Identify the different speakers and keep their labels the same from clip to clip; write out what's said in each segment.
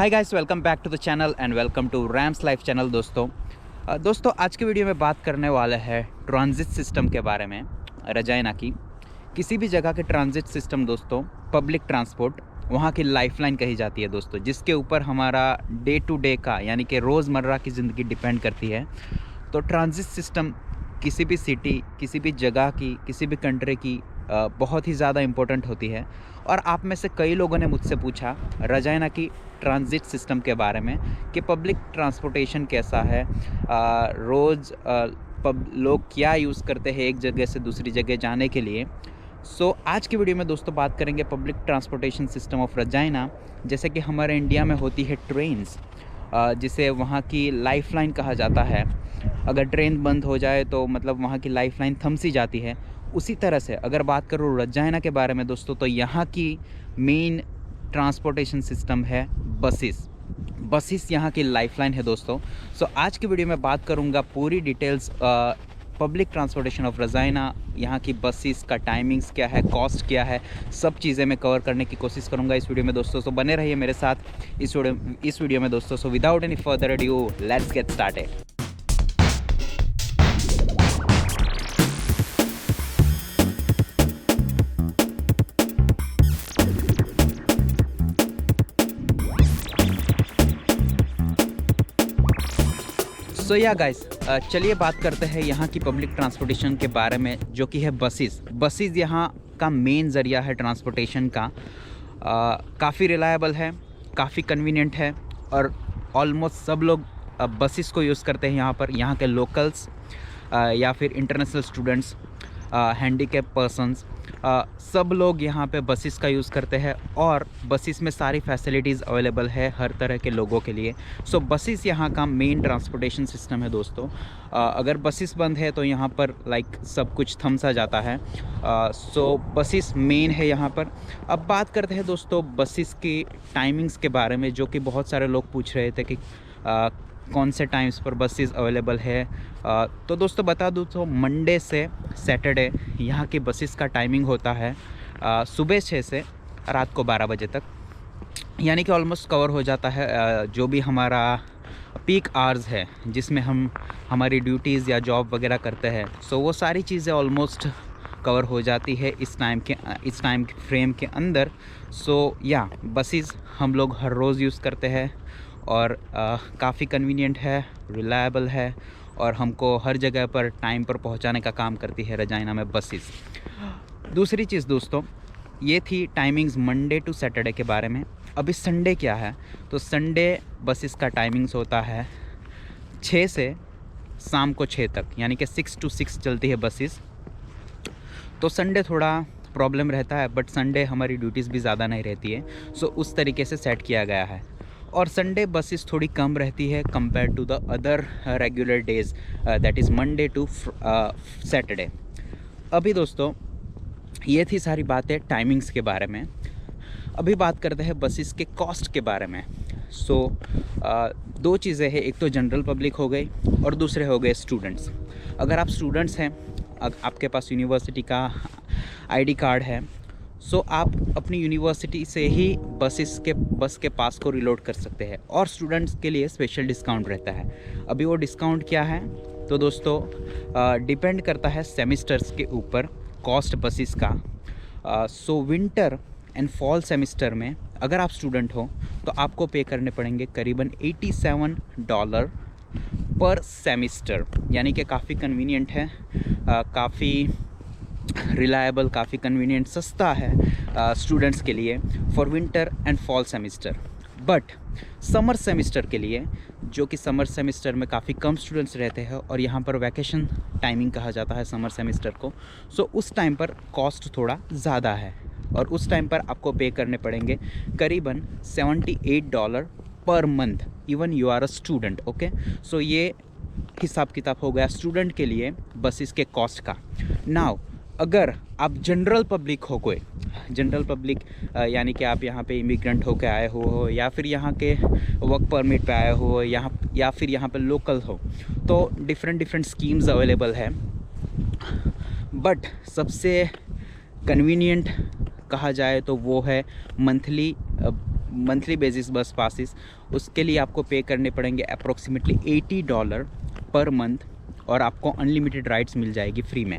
Speaker 1: Hi guys, welcome back to the channel and welcome to Ram's life channel. दोस्तों आज की video में बात करने वाले हैं ट्रांजिट सिस्टम के बारे में। रजाइना की किसी भी जगह के ट्रांजिट सिस्टम दोस्तों, पब्लिक ट्रांसपोर्ट वहाँ की लाइफलाइन कही जाती है दोस्तों, जिसके ऊपर हमारा डे टू डे का यानी कि रोज़मर्रा की ज़िंदगी डिपेंड करती है। तो ट्रांजिट सिस्टम किसी भी सिटी, किसी भी जगह की, किसी भी कंट्री की बहुत ही ज़्यादा इम्पोर्टेंट होती है। और आप में से कई लोगों ने मुझसे पूछा रजाइना की ट्रांजिट सिस्टम के बारे में कि पब्लिक ट्रांसपोर्टेशन कैसा है, रोज़ लोग क्या यूज़ करते हैं एक जगह से दूसरी जगह जाने के लिए। आज की वीडियो में दोस्तों बात करेंगे public transportation system of Regina. जैसे कि हमारे इंडिया में होती है ट्रेन्स, जिसे वहाँ की लाइफलाइन कहा जाता है। अगर ट्रेन बंद हो जाए तो मतलब वहाँ की लाइफलाइन थम सी जाती है। उसी तरह से अगर बात करूँ रजाइना के बारे में दोस्तों, तो यहाँ की मेन ट्रांसपोर्टेशन सिस्टम है बसेस। बसेस यहाँ की लाइफलाइन है दोस्तों। आज की वीडियो में बात करूँगा पूरी details public transportation of Regina, यहाँ की बसेस का टाइमिंग्स क्या है, कॉस्ट क्या है, सब चीज़ें मैं कवर करने की कोशिश करूँगा इस वीडियो में दोस्तों। बने रहिए मेरे साथ इस वीडियो में दोस्तों। Without any further adieu let's get started. या गाइस, चलिए बात करते हैं यहाँ की पब्लिक ट्रांसपोर्टेशन के बारे में, जो कि है बसेस। बसेस यहाँ का मेन ज़रिया है ट्रांसपोर्टेशन का। काफ़ी रिलायबल है, काफ़ी कन्वीनियंट है और ऑलमोस्ट सब लोग बसेस को यूज़ करते हैं यहाँ पर। यहाँ के लोकल्स या फिर इंटरनेशनल स्टूडेंट्स, हैंडीकैप पर्सन्स, सब लोग यहाँ पे बसेस का यूज़ करते हैं और बसेस में सारी फैसिलिटीज़ अवेलेबल है हर तरह के लोगों के लिए। बसेस यहाँ का मेन ट्रांसपोर्टेशन सिस्टम है दोस्तों। अगर बसेस बंद है तो यहाँ पर सब कुछ थम सा जाता है। बसेस मेन है यहाँ पर। अब बात करते हैं दोस्तों बसेस की टाइमिंग्स के बारे में, जो कि बहुत सारे लोग पूछ रहे थे कि कौन से टाइम्स पर बसेस अवेलेबल है। तो दोस्तों बता दूँ तो मंडे से सैटरडे यहाँ की बसेस का टाइमिंग होता है सुबह 6 से रात को 12 बजे तक, यानी कि ऑलमोस्ट कवर हो जाता है जो भी हमारा पीक आवर्स है जिसमें हम हमारी ड्यूटीज़ या जॉब वगैरह करते हैं। वो सारी चीज़ें ऑलमोस्ट कवर हो जाती है इस टाइम फ्रेम के अंदर। बसेस हम लोग हर रोज़ यूज़ करते हैं और काफ़ी कन्वीनियंट है, रिलायबल है और हमको हर जगह पर टाइम पर पहुंचाने का काम करती है रजाइना में बसेस। दूसरी चीज़ दोस्तों, ये थी टाइमिंग्स मंडे टू सैटरडे के बारे में। अभी संडे क्या है, तो संडे बसेस का टाइमिंग्स होता है 6 से शाम को 6 तक, यानी कि 6 to 6 चलती है बसेस। तो संडे थोड़ा प्रॉब्लम रहता है, बट संडे हमारी ड्यूटीज़ भी ज़्यादा नहीं रहती है। उस तरीके से सेट किया गया है। और संडे बसेस थोड़ी कम रहती है compare to the other regular days, that is Monday to Saturday. अभी दोस्तों ये थी सारी बातें टाइमिंग्स के बारे में। अभी बात करते हैं बसेस के कॉस्ट के बारे में। दो चीज़ें हैं, एक तो जनरल पब्लिक हो गई और दूसरे हो गए स्टूडेंट्स। अगर आप स्टूडेंट्स हैं, आपके पास यूनिवर्सिटी का आईडी कार्ड है, आप अपनी यूनिवर्सिटी से ही बस के पास को रिलोड कर सकते हैं और स्टूडेंट्स के लिए स्पेशल डिस्काउंट रहता है। अभी वो डिस्काउंट क्या है तो दोस्तों डिपेंड करता है सेमिस्टर्स के ऊपर कॉस्ट बसेस का। विंटर एंड फॉल सेमिस्टर में अगर आप स्टूडेंट हो तो आपको पे करने पड़ेंगे करीबन $87 पर सेमिस्टर, यानी कि काफ़ी कन्वीनियंट है, काफ़ी रिलायबल, काफ़ी कन्वीनियंट, सस्ता है स्टूडेंट्स के लिए for winter and fall semester. But summer semester के लिए, जो कि समर सेमिस्टर में काफ़ी कम स्टूडेंट्स रहते हैं और यहाँ पर वैकेशन टाइमिंग कहा जाता है समर सेमिस्टर को, उस टाइम पर कॉस्ट थोड़ा ज़्यादा है और उस टाइम पर आपको पे करने पड़ेंगे करीबन $78 पर month, even you are a student. Okay, ये हिसाब किताब हो गया स्टूडेंट के लिए बसेस के कॉस्ट का। नाउ अगर आप जनरल पब्लिक हो, कोई जनरल पब्लिक यानी कि आप यहाँ पे इमिग्रेंट होकर आए हो या फिर यहाँ के वर्क परमिट पे आए हो या फिर यहाँ पे लोकल हो, तो डिफरेंट स्कीम्स अवेलेबल है। बट सबसे कन्वीनियंट कहा जाए तो वो है मंथली मंथली बेसिस बस पासिस, उसके लिए आपको पे करने पड़ेंगे अप्रोक्सीमेटली $80 पर मंथ, और आपको अनलिमिटेड राइड्स मिल जाएगी फ्री में।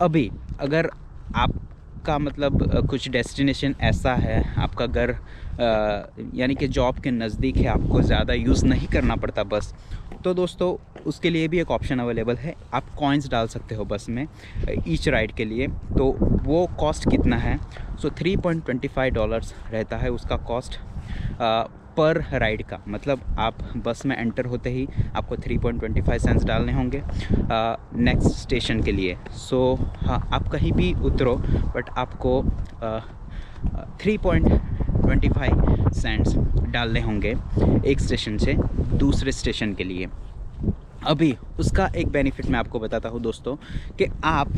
Speaker 1: अभी अगर आपका मतलब कुछ डेस्टिनेशन ऐसा है, आपका घर यानी कि जॉब के नज़दीक है, आपको ज़्यादा यूज़ नहीं करना पड़ता बस, तो दोस्तों उसके लिए भी एक ऑप्शन अवेलेबल है। आप कॉइन्स डाल सकते हो बस में ईच राइड के लिए। तो वो कॉस्ट कितना है? सो $3.25 रहता है उसका कॉस्ट पर राइड का। मतलब आप बस में एंटर होते ही आपको 3.25 सेंट्स डालने होंगे नेक्स्ट स्टेशन के लिए। सो हाँ, आप कहीं भी उतरो बट आपको 3.25 सेंट्स डालने होंगे एक स्टेशन से दूसरे स्टेशन के लिए। अभी उसका एक बेनिफिट मैं आपको बताता हूँ दोस्तों, कि आप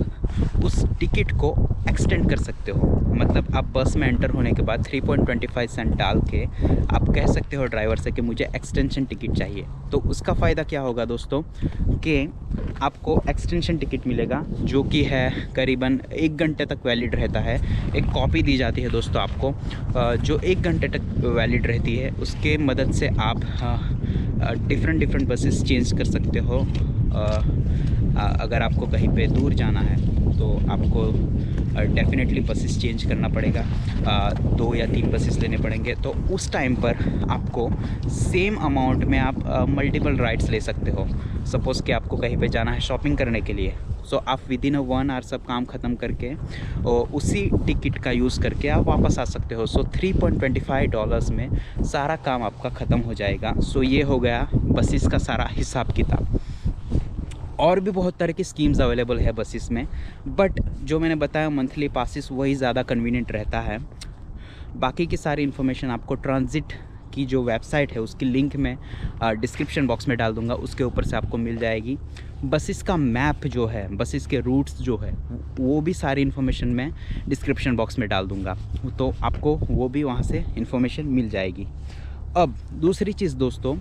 Speaker 1: उस टिकट को एक्सटेंड कर सकते हो। मतलब आप बस में एंटर होने के बाद 3.25 सेंट डाल के आप कह सकते हो ड्राइवर से कि मुझे एक्सटेंशन टिकट चाहिए। तो उसका फ़ायदा क्या होगा दोस्तों, कि आपको एक्सटेंशन टिकट मिलेगा जो कि है करीबन 1 घंटे तक वैलिड रहता है। एक कॉपी दी जाती है दोस्तों आपको, जो 1 घंटे तक वैलिड रहती है। उसके मदद से आप डिफरेंट बसेस चेंज कर सकते हो। अगर आपको कहीं पे दूर जाना है तो आपको डेफिनेटली बसेस चेंज करना पड़ेगा, 2 या 3 बसेस लेने पड़ेंगे। तो उस टाइम पर आपको सेम अमाउंट में आप मल्टीपल राइड्स ले सकते हो। सपोज़ कि आपको कहीं पे जाना है शॉपिंग करने के लिए, सो आप विदिन 1 आवर सब काम ख़त्म करके और उसी टिकट का यूज़ करके आप वापस आ सकते हो। सो $3.25 में सारा काम आपका ख़त्म हो जाएगा। सो ये हो गया बसेस का सारा हिसाब किताब। और भी बहुत तरह की स्कीम्स अवेलेबल है बसेस में, बट जो मैंने बताया मंथली पासिस वही ज़्यादा कन्वीनियंट रहता है। बाकी की सारी इन्फॉर्मेशन आपको ट्रांजिट की जो वेबसाइट है उसकी लिंक मैं डिस्क्रिप्शन बॉक्स में डाल दूंगा, उसके ऊपर से आपको मिल जाएगी। बसेस का मैप जो है, बसेस के रूट्स जो है, वो भी सारी इन्फॉर्मेशन मैं डिस्क्रिप्शन बॉक्स में डाल दूंगा, तो आपको वो भी वहाँ से इन्फॉर्मेशन मिल जाएगी। अब दूसरी चीज़ दोस्तों,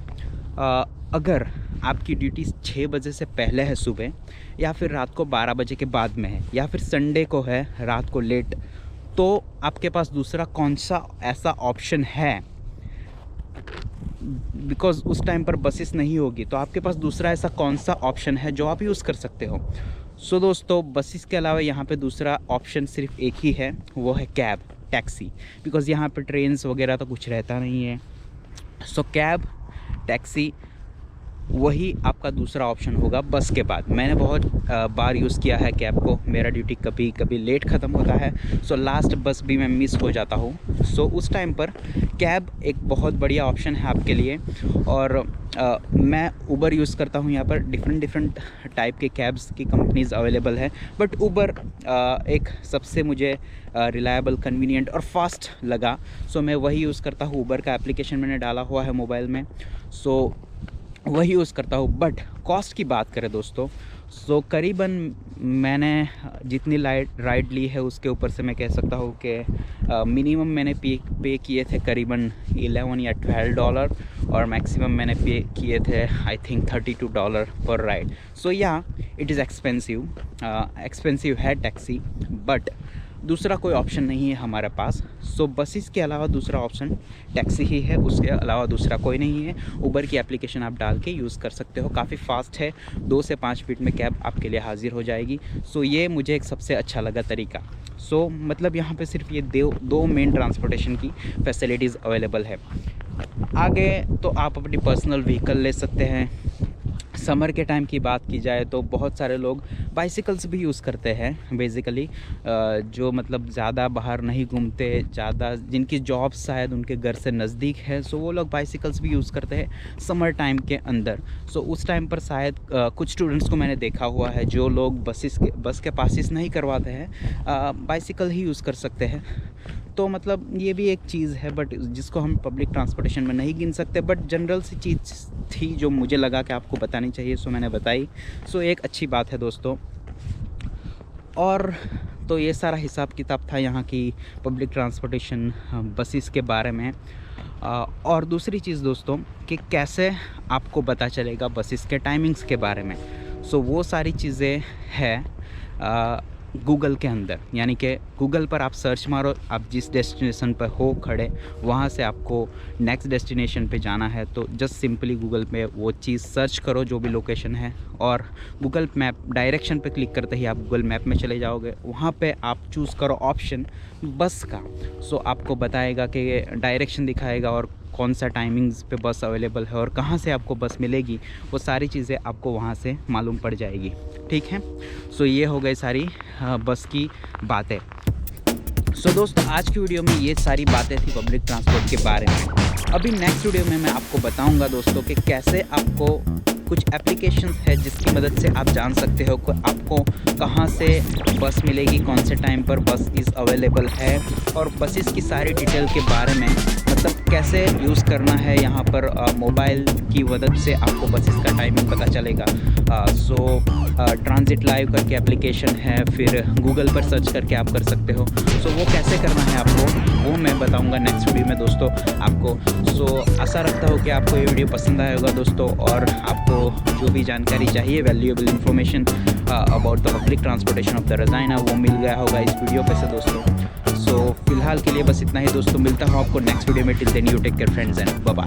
Speaker 1: अगर आपकी ड्यूटी 6 बजे से पहले है सुबह, या फिर रात को 12 बजे के बाद में है, या फिर संडे को है रात को लेट, तो आपके पास दूसरा कौन सा ऐसा ऑप्शन है? बिकॉज़ उस टाइम पर बसेस नहीं होगी, तो आपके पास दूसरा ऐसा कौन सा ऑप्शन है जो आप यूज़ कर सकते हो? सो दोस्तों, बसेस के अलावा यहाँ पे दूसरा ऑप्शन सिर्फ एक ही है, वो है कैब, टैक्सी। बिकॉज़ यहाँ पे ट्रेन्स वगैरह तो कुछ रहता नहीं है। सो कैब, टैक्सी वही आपका दूसरा ऑप्शन होगा बस के बाद। मैंने बहुत बार यूज़ किया है कैब को। मेरा ड्यूटी कभी कभी लेट ख़त्म होता है, सो लास्ट बस भी मैं मिस हो जाता हूँ। सो उस टाइम पर कैब एक बहुत बढ़िया ऑप्शन है आपके लिए। और मैं उबर यूज़ करता हूँ। यहाँ पर डिफरेंट टाइप के कैब्स की कंपनीज़ अवेलेबल है, बट उबर एक सबसे मुझे रिलायबल, कन्वीनियंट और फास्ट लगा। सो मैं वही यूज़ करता हूँ। उबर का एप्लीकेशन मैंने डाला हुआ है मोबाइल में, सो वही यूज़ करता हूँ। बट कॉस्ट की बात करें दोस्तों, सो करीबन मैंने जितनी राइड ली है उसके ऊपर से मैं कह सकता हूँ कि मिनिमम मैंने पे किए थे करीबन $11 या $12, और मैक्सिमम मैंने पे किए थे आई थिंक $32 पर राइड। सो या इट इज़ एक्सपेंसिव है टैक्सी, बट दूसरा कोई ऑप्शन नहीं है हमारे पास। सो बसेस के अलावा दूसरा ऑप्शन टैक्सी ही है, उसके अलावा दूसरा कोई नहीं है। उबर की एप्लीकेशन आप डाल के यूज़ कर सकते हो, काफ़ी फास्ट है, 2 से 5 मिनट में कैब आपके लिए हाजिर हो जाएगी। सो ये मुझे एक सबसे अच्छा लगा तरीका। सो मतलब यहाँ पे सिर्फ ये दो मेन ट्रांसपोर्टेशन की फैसिलिटीज़ अवेलेबल है। आगे तो आप अपनी पर्सनल व्हीकल ले सकते हैं। समर के टाइम की बात की जाए तो बहुत सारे लोग बाइसिकल्स भी यूज़ करते हैं बेसिकली, जो मतलब ज़्यादा बाहर नहीं घूमते, ज़्यादा जिनकी जॉब शायद उनके घर से नज़दीक है, सो वो लोग बाइसिकल्स भी यूज़ करते हैं समर टाइम के अंदर। सो उस टाइम पर शायद कुछ स्टूडेंट्स को मैंने देखा हुआ है जो लोग बस के पासिस नहीं करवाते हैं, बाइसिकल ही यूज़ कर सकते हैं। तो मतलब ये भी एक चीज़ है, बट जिसको हम पब्लिक ट्रांसपोर्टेशन में नहीं गिन सकते, बट जनरल सी चीज़ थी जो मुझे लगा कि आपको बतानी चाहिए, सो मैंने बताई। सो एक अच्छी बात है दोस्तों। और तो ये सारा हिसाब किताब था यहाँ की पब्लिक ट्रांसपोर्टेशन बसेस के बारे में। और दूसरी चीज़ दोस्तों कि कैसे आपको पता चलेगा बसेस के टाइमिंग्स के बारे में। सो वो सारी चीज़ें हैं गूगल के अंदर, यानी कि गूगल पर आप सर्च मारो, आप जिस डेस्टिनेशन पर हो खड़े वहाँ से आपको नेक्स्ट डेस्टिनेशन पे जाना है तो जस्ट सिंपली गूगल पे वो चीज़ सर्च करो जो भी लोकेशन है, और गूगल मैप डायरेक्शन पे क्लिक करते ही आप गूगल मैप में चले जाओगे। वहाँ पे आप चूज़ करो ऑप्शन बस का। सो आपको बताएगा कि डायरेक्शन दिखाएगा और कौन सा टाइमिंग्स पे बस अवेलेबल है और कहाँ से आपको बस मिलेगी, वो सारी चीज़ें आपको वहाँ से मालूम पड़ जाएगी। ठीक है, सो ये हो गई सारी बस की बातें। सो दोस्तों, आज की वीडियो में ये सारी बातें थी पब्लिक ट्रांसपोर्ट के बारे में। अभी नेक्स्ट वीडियो में मैं आपको बताऊंगा दोस्तों कि कैसे आपको कुछ एप्लीकेशंस है जिसकी मदद से आप जान सकते हो कि आपको कहाँ से बस मिलेगी, कौन से टाइम पर बस इज़ अवेलेबल है, और बसेस की सारी डिटेल के बारे में, मतलब कैसे यूज़ करना है। यहाँ पर मोबाइल की मदद से आपको बसेस का टाइमिंग पता चलेगा। ट्रांजिट लाइव करके एप्लीकेशन है, फिर गूगल पर सर्च करके आप कर सकते हो। सो वो कैसे करना है आपको, वो मैं बताऊंगा नेक्स्ट वीडियो में दोस्तों आपको। सो आशा रखता हूँ कि आपको ये वीडियो पसंद आया होगा दोस्तों, और आपको जो भी जानकारी चाहिए, valuable information about the public transportation of the Regina, वो मिल गया होगा इस वीडियो पे से दोस्तों। सो फिलहाल के लिए बस इतना ही दोस्तों, मिलता हूँ आपको नेक्स्ट वीडियो में। Till then you take care friends and bye bye.